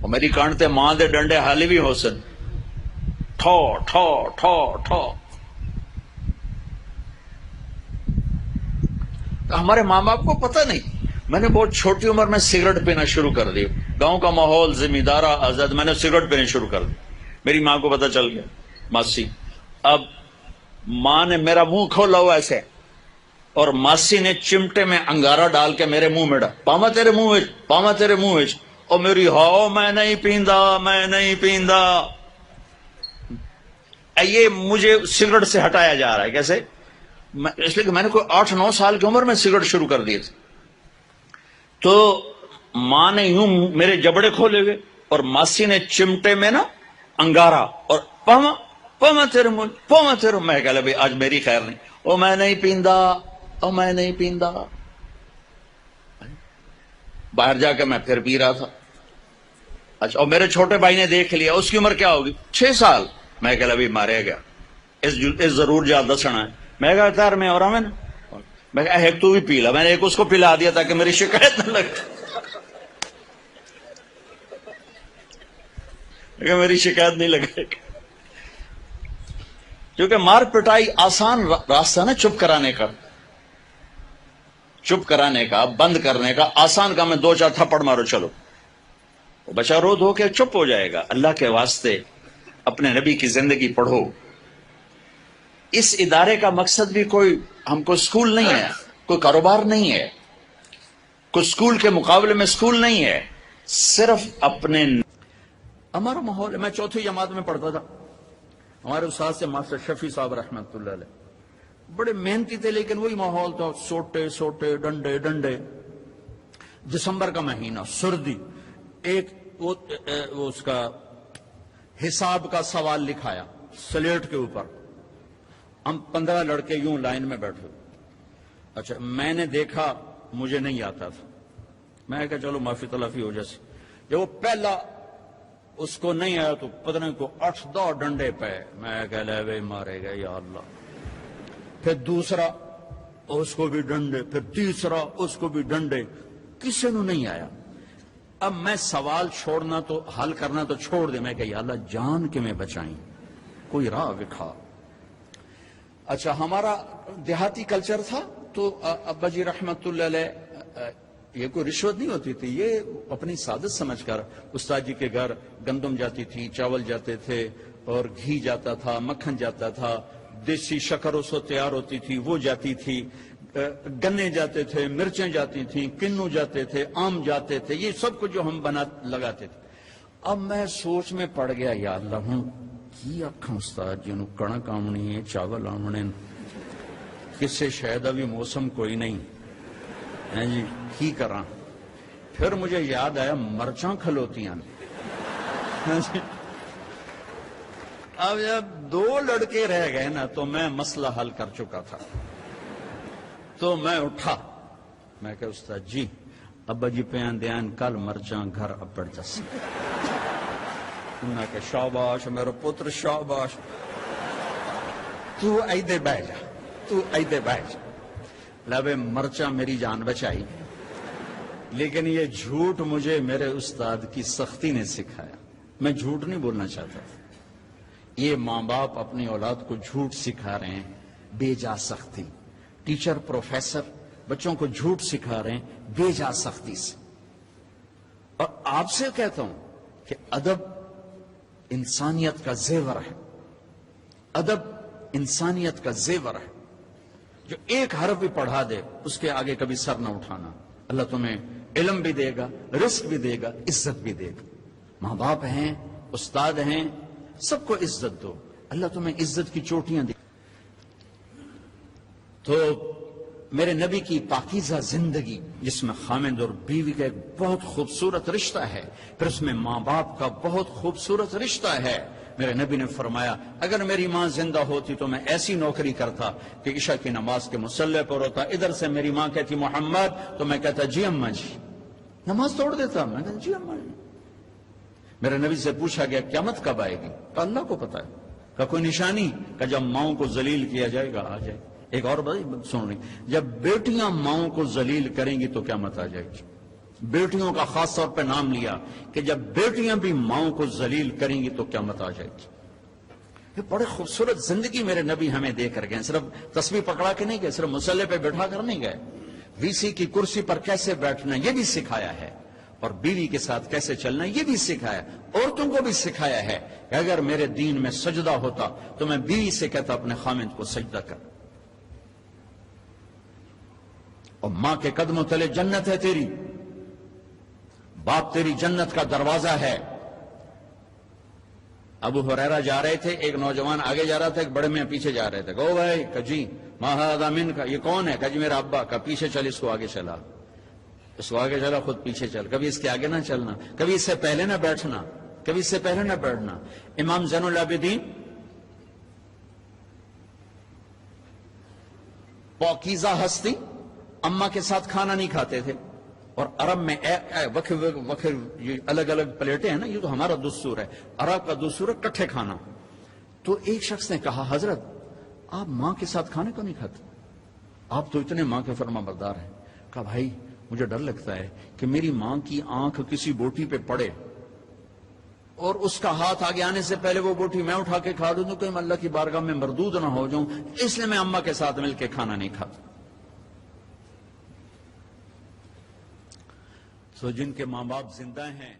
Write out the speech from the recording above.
اور میری کانٹتے ماں دے ڈنڈے حالی بھی ہو سن، ٹھو ٹھو ٹھو ٹھو۔ ہمارے ماں باپ کو پتہ نہیں، میں نے بہت چھوٹی عمر میں سگریٹ پینا شروع کر دی، گاؤں کا ماحول ذمہ دارا آزاد، میں نے سگریٹ پینے شروع کر دی، میری ماں کو پتہ چل گیا، ماسی۔ اب ماں نے میرا منہ کھولا ہوا ایسے، اور ماسی نے چمٹے میں انگارہ ڈال کے میرے منہ میں ڈال، پاما تیرے منہ وچ، پاما تیرے منہ وچ، اور میری ہاؤ میں نہیں پیندا، میں نہیں پیندا۔ یہ مجھے سگریٹ سے ہٹایا جا رہا ہے، کیسے؟ اس لیے کہ میں نے کوئی 8-9 سال کی عمر میں سگریٹ شروع کر دی تھی، تو ماں نے یوں میرے جبڑے کھولے ہوئے، اور ماسی نے چمٹے میں نا انگارہ، اور پاما پاما تیرے منہ، پاما تیرے، میں کہہ لیا بھائی آج میری خیر نہیں، او میں نہیں پیندا، او میں نہیں پیندا۔ باہر جا کے میں پھر پی رہا تھا۔ اچھا، اور میرے چھوٹے بھائی نے دیکھ لیا، اس کی عمر کیا ہوگی؟ 6 سال۔ میں کہہ لیا ابھی مارے گیا، اس ضرور جا دسنا ہے۔ میں کہا تار میں اور ہمیں میں کہا ایک تو بھی پی لا، میں نے ایک اس کو پلا دیا تاکہ میری شکایت نہ لگے، کہ میری شکایت نہیں لگے، کیونکہ مار پٹائی آسان راستہ نا چپ کرانے کا، چپ کرانے کا، بند کرنے کا آسان کام ہے، 2-4 تھپڑ مارو چلو، بچہ رو دھو کے چپ ہو جائے گا۔ اللہ کے واسطے اپنے نبی کی زندگی پڑھو۔ اس ادارے کا مقصد بھی کوئی ہم کو سکول نہیں ہے، کوئی کاروبار نہیں ہے، کوئی سکول کے مقابلے میں سکول نہیں ہے، صرف اپنے ہمارا ماحول ہے۔ میں 4تھی جماعت میں پڑھتا تھا، ہمارے استاد سے ماسٹر شفیع صاحب رحمۃ اللہ علیہ، بڑے محنتی تھے، لیکن وہی ماحول تھا، سوٹے سوٹے، ڈنڈے ڈنڈے۔ دسمبر کا مہینہ، سردی، ایک وہ اس کا حساب کا سوال لکھایا سلیٹ کے اوپر، ہم 15 لڑکے یوں لائن میں بیٹھے۔ اچھا، میں نے دیکھا مجھے نہیں آتا تھا، میں کہا چلو معافی تلافی ہو جیسے، جب وہ پہلا اس کو نہیں آیا تو پتہ نہیں کو 8-10 ڈنڈے پہ، میں کہہ لے بھائی مارے گا یا اللہ۔ پھر دوسرا اس کو بھی ڈنڈے، پھر تیسرا اس کو بھی ڈنڈے، کسی نے نہیں آیا۔ اب میں سوال چھوڑنا تو حل کرنا تو چھوڑ دے، میں کہ یا اللہ جان کے میں بچائیں، کوئی راہ دکھا۔ اچھا، ہمارا دیہاتی کلچر تھا تو ابا جی رحمت اللہ علیہ، یہ کوئی رشوت نہیں ہوتی تھی، یہ اپنی سعادت سمجھ کر استاد جی کے گھر گندم جاتی تھی، چاول جاتے تھے، اور گھی جاتا تھا، مکھن جاتا تھا، دیسی شکر اس وقت تیار ہوتی تھی وہ جاتی تھی، گنے جاتے تھے، مرچیں جاتی تھیں، کنو جاتے تھے، آم جاتے تھے، یہ سب کچھ جو ہم لگاتے تھے۔ اب میں سوچ میں پڑ گیا، یا اللہ ہوں کی آکھاں استاد جی نوں کڑک آمنی ہے، چاول آمنے، کسے شاید ابھی موسم کوئی نہیں ہے جی، کی کراں؟ پھر مجھے یاد آیا مرچاں کھلوتیاں۔ اب جب 2 لڑکے رہ گئے نا تو میں مسئلہ حل کر چکا تھا، تو میں اٹھا، میں کہ استاد جی ابا جی پیان دیان کل مرچاں گھر اپڑ جس۔ انہاں کہ شاباش میرا پتر شاباش، تو ایدے بہ جا، تو ایدے بہ جا۔ لبے مرچاں میری جان بچائی، لیکن یہ جھوٹ مجھے میرے استاد کی سختی نے سکھایا۔ میں جھوٹ نہیں بولنا چاہتا، یہ ماں باپ اپنی اولاد کو جھوٹ سکھا رہے ہیں بے جا سختی، ٹیچر پروفیسر بچوں کو جھوٹ سکھا رہے ہیں بے جا سختی سے۔ اور آپ سے کہتا ہوں کہ ادب انسانیت کا زیور ہے، ادب انسانیت کا زیور ہے، جو ایک حرف بھی پڑھا دے اس کے آگے کبھی سر نہ اٹھانا، اللہ تمہیں علم بھی دے گا، رزق بھی دے گا، عزت بھی دے گا۔ ماں باپ ہیں، استاد ہیں، سب کو عزت دو، اللہ تمہیں عزت کی چوٹیاں دے۔ تو میرے نبی کی پاکیزہ زندگی جس میں خامند اور بیوی کا ایک بہت خوبصورت رشتہ ہے، پھر اس میں ماں باپ کا بہت خوبصورت رشتہ ہے۔ میرے نبی نے فرمایا اگر میری ماں زندہ ہوتی تو میں ایسی نوکری کرتا کہ عشاء کی نماز کے مصلی پر ہوتا، ادھر سے میری ماں کہتی محمد تو میں کہتا جی اماں جی، نماز توڑ دیتا، میں کہتا جی اماں جی۔ میرے نبی سے پوچھا گیا قیامت کب آئے گی؟ تو اللہ کو پتا ہے۔ کہ کوئی نشانی؟ کہ جب ماؤں کو ذلیل کیا جائے گا، آ جائے۔ ایک اور بات سن رہی، جب بیٹیاں ماؤں کو ذلیل کریں گی تو قیامت آ جائے گی۔ بیٹیوں کا خاص طور پہ نام لیا کہ جب بیٹیاں بھی ماؤں کو ذلیل کریں گی تو قیامت آ جائے گی. یہ بڑے خوبصورت زندگی میرے نبی ہمیں دے کر گئے. صرف تسبیح پکڑا کے نہیں گئے, صرف مصلے پہ بیٹھا کر نہیں گئے, وی سی کی کرسی پر کیسے بیٹھنا یہ بھی سکھایا ہے, اور بیوی کے ساتھ کیسے چلنا یہ بھی سکھایا. عورتوں کو بھی سکھایا ہے کہ اگر میرے دین میں سجدہ ہوتا تو میں بیوی سے کہتا اپنے خامند کو سجدہ کر. اور ماں کے قدموں تلے جنت ہے تیری, باپ تیری جنت کا دروازہ ہے. ابو ہریرہ جا رہے تھے, ایک نوجوان آگے جا رہا تھا, ایک بڑے میاں پیچھے جا رہے تھے. کہو بھائی, کہ جی ما ھذا من کا, یہ کون ہے؟ کہ جی میرا ابا. کا پیچھے چل, اس کو آگے چلا, اس کو آگے چلا, خود پیچھے چل. کبھی اس کے آگے نہ چلنا, کبھی اس سے پہلے نہ بیٹھنا, کبھی اس سے پہلے نہ بیٹھنا. امام زین العابدین پاکیزہ ہستی, اماں کے ساتھ کھانا نہیں کھاتے تھے. اور عرب میں وکھر یہ الگ الگ پلیٹیں ہیں نا, یہ تو ہمارا دستور ہے, عرب کا دستور ہے کٹھے کھانا. تو ایک شخص نے کہا, حضرت آپ ماں کے ساتھ کھانے کو نہیں کھاتے, آپ تو اتنے ماں کے فرما بردار ہیں. کہا بھائی مجھے ڈر لگتا ہے کہ میری ماں کی آنکھ کسی بوٹی پہ پڑے اور اس کا ہاتھ آگے آنے سے پہلے وہ بوٹی میں اٹھا کے کھا دوں تو کہیں اللہ کی بارگاہ میں مردود نہ ہو جاؤں, اس لیے میں اماں کے ساتھ مل کے کھانا نہیں کھاتا. تو جن کے ماں باپ زندہ ہیں